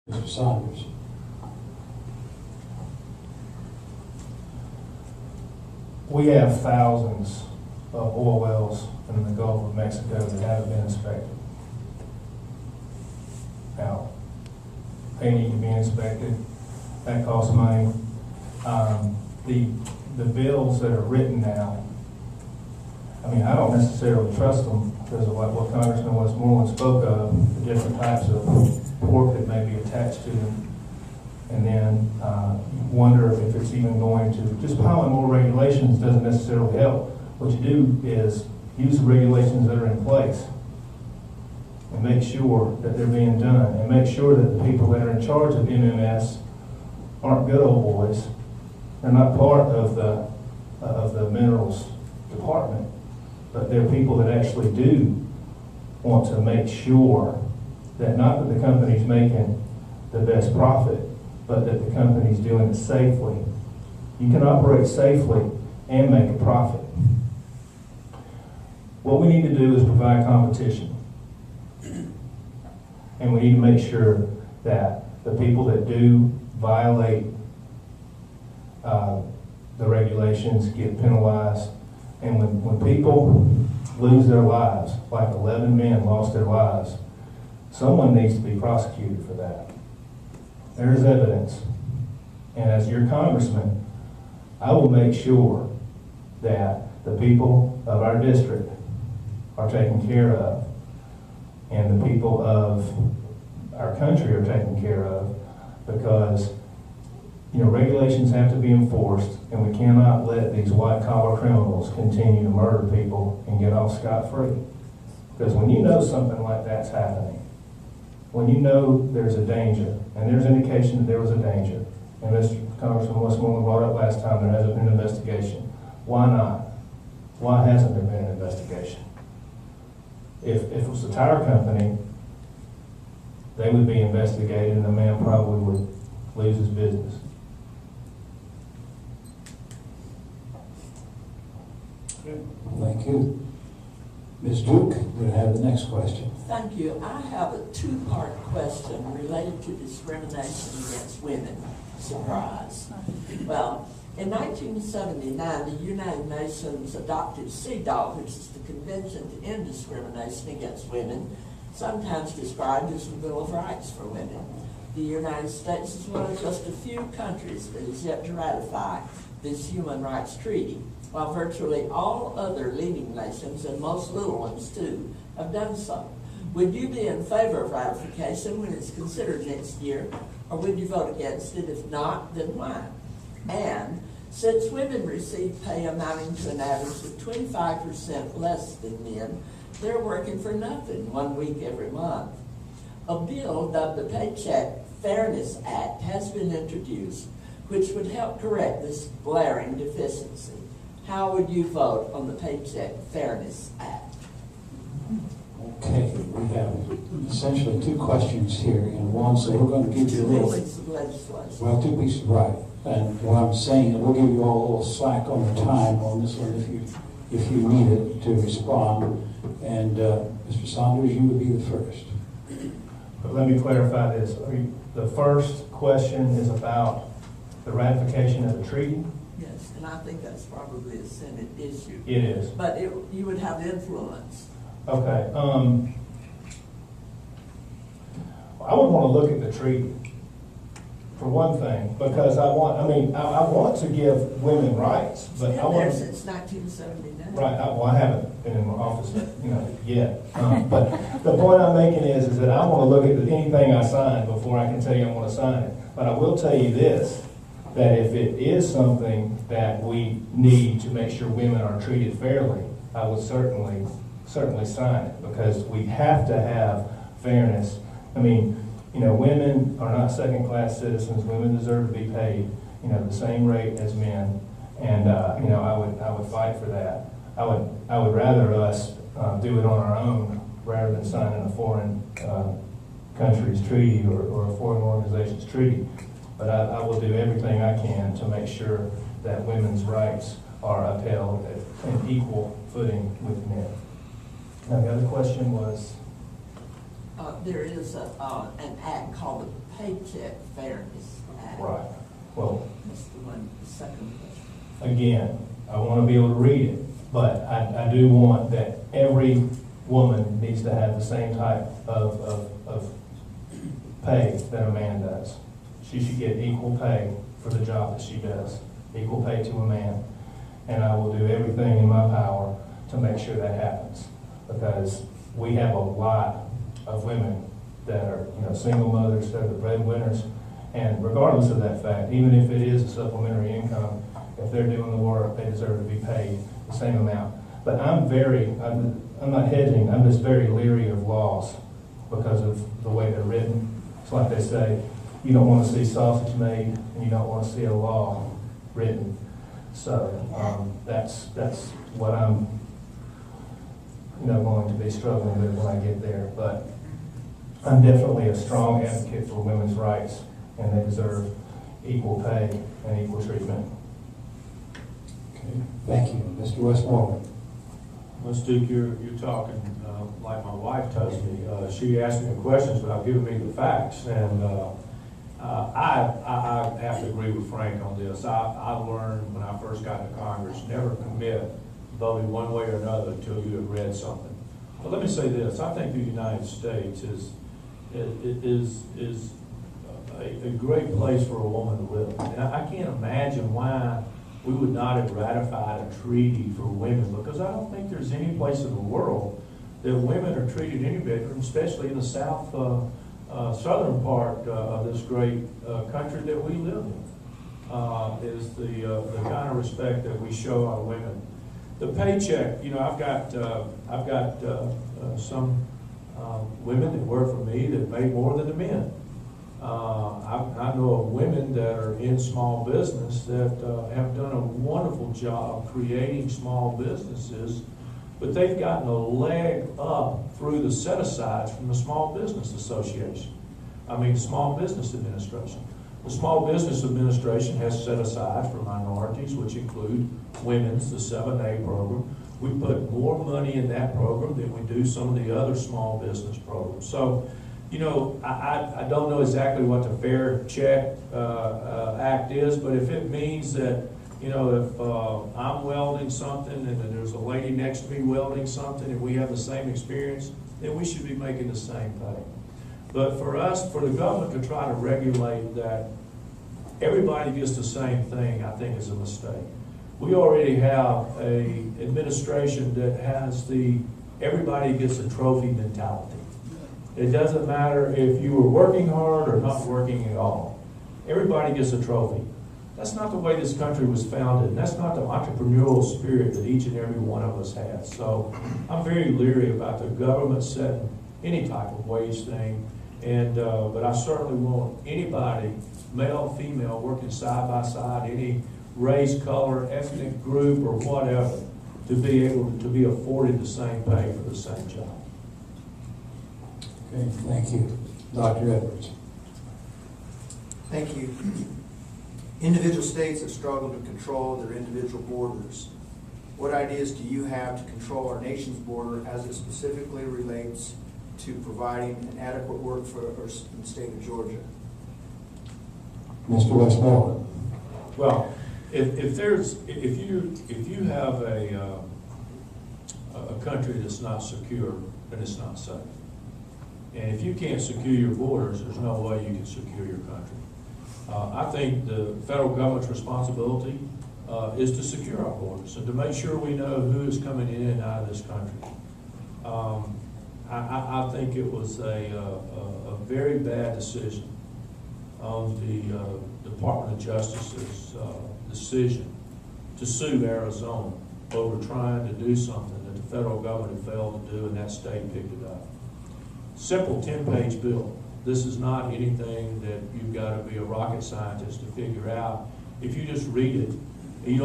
Mr. Saunders. We have thousands of oil wells in the Gulf of Mexico that haven't been inspected. Now, they need to be inspected. That costs money. The bills that are written now, I mean, I don't necessarily trust them because of what Congressman Westmoreland spoke of, the different types of pork that may be attached to them. And then wonder if it's even going to, just piling more regulations doesn't necessarily help. What you do is use the regulations that are in place and make sure that they're being done, and make sure that the people that are in charge of MMS aren't good old boys. They're not part of the minerals department, but they're people that actually do want to make sure that not that the company's making the best profit, but that the company's doing it safely. You can operate safely and make a profit. What we need to do is provide competition. And we need to make sure that the people that do violate the regulations get penalized. And when people lose their lives, like 11 men lost their lives, someone needs to be prosecuted for that. There's evidence. And as your congressman, I will make sure that the people of our district are taken care of, and the people of our country are taken care of, because regulations have to be enforced, and we cannot let these white-collar criminals continue to murder people and get off scot-free. Because when you know something like that's happening, when you know there's a danger, and there's indication that there was a danger, and Mr. Congressman Westmoreland brought up last time there hasn't been an investigation. Why not? Why hasn't there been an investigation? If it was a tire company, they would be investigated, and the man probably would lose his business. Thank you. Ms. Duke, we'll have the next question. Thank you. I have a two-part question related to discrimination against women. Surprise. Well, in 1979, the United Nations adopted CEDAW, which is the Convention to End Discrimination Against Women, sometimes described as the Bill of Rights for Women. The United States is one of just a few countries that is yet to ratify this human rights treaty, while virtually all other leading nations, and most little ones too, have done so. Would you be in favor of ratification when it's considered next year, or would you vote against it? If not, then why? And since women receive pay amounting to an average of 25% less than men, they're working for nothing 1 week every month. A bill dubbed the Paycheck Fairness Act has been introduced, which would help correct this glaring deficiency. How would you vote on the Paycheck Fairness Act? Okay, we have essentially two questions here in one, so we're going to give you a little... 2 weeks of legislation. Well, 2 weeks, right. And what I'm saying, we'll give you all a little slack on the time on this one if you need it to respond. And Mr. Saunders, you would be the first. But let me clarify this. The first question is about the ratification of the treaty? Yes, and I think that's probably a Senate issue. It is. But you would have influence. Okay. I would want to look at the treaty, for one thing, because I want to give women rights, but It's I been there want since 1979. right. I haven't been in my office, yet. But the point I'm making is that I want to look at anything I sign before I can tell you I want to sign it. But I will tell you this: that if it is something that we need to make sure women are treated fairly, I would certainly sign it, because we have to have fairness. I mean, women are not second-class citizens. Women deserve to be paid, the same rate as men, and I would fight for that. I would rather us do it on our own rather than signing a foreign country's treaty or a foreign organization's treaty. But I will do everything I can to make sure that women's rights are upheld at an equal footing with men. Now, the other question was? there is an act called the Paycheck Fairness Act. Right. Well, That's the second question. again, I want to be able to read it, but I do want that every woman needs to have the same type of pay that a man does. She should get equal pay for the job that she does, equal pay to a man. And I will do everything in my power to make sure that happens, because we have a lot of women that are, single mothers, that are the breadwinners, and regardless of that fact, even if it is a supplementary income, if they're doing the work, they deserve to be paid the same amount. But I'm not hedging, I'm just very leery of laws because of the way they're written. It's like they say, you don't want to see sausage made, and you don't want to see a law written. So that's what I'm going to be struggling with when I get there. But I'm definitely a strong advocate for women's rights, and they deserve equal pay and equal treatment. Okay, thank you. Mr. Westmoreland. Well, Duke, you're talking like my wife does me. She asked me the questions, but I've given me the facts. And I have to agree with Frank on this. I learned when I first got to Congress, never commit voting one way or another until you have read something. But let me say this. I think the United States is a great place for a woman to live. And I can't imagine why we would not have ratified a treaty for women, because I don't think there's any place in the world that women are treated any better, especially in the southern part of this great country that we live in, is the kind of respect that we show our women. The paycheck, I've got some women that work for me that make more than the men. I know of women that are in small business that have done a wonderful job creating small businesses, but they've gotten a leg up through the set-asides from the Small Business Association. Small Business Administration. The Small Business Administration has set-asides for minorities, which include women's, the 7A program. We put more money in that program than we do some of the other small business programs. So, I don't know exactly what the Fair Check Act is, but if it means that, if I'm welding something and then there's a lady next to me welding something and we have the same experience, then we should be making the same pay. But for the government to try to regulate that everybody gets the same thing, I think is a mistake. We already have an administration that has everybody gets a trophy mentality. It doesn't matter if you were working hard or not working at all. Everybody gets a trophy. That's not the way this country was founded, and that's not the entrepreneurial spirit that each and every one of us has. So I'm very leery about the government setting any type of wage thing, but I certainly want anybody, male, female, working side by side, any race, color, ethnic group, or whatever, to be able to be afforded the same pay for the same job. Okay, thank you. Dr. Edwards. Thank you. Individual states have struggled to control their individual borders. What ideas do you have to control our nation's border as it specifically relates to providing an adequate workforce in the state of Georgia? Mr. Westmoreland. Well, if you have a country that's not secure, then it's not safe. And if you can't secure your borders, there's no way you can secure your country. I think the federal government's responsibility is to secure our borders and to make sure we know who is coming in and out of this country. I think it was a very bad decision on the Department of Justice's decision to sue Arizona over trying to do something that the federal government had failed to do, and that state picked it up. Simple 10-page bill. This is not anything that you've got to be a rocket scientist to figure out. If you just read it, you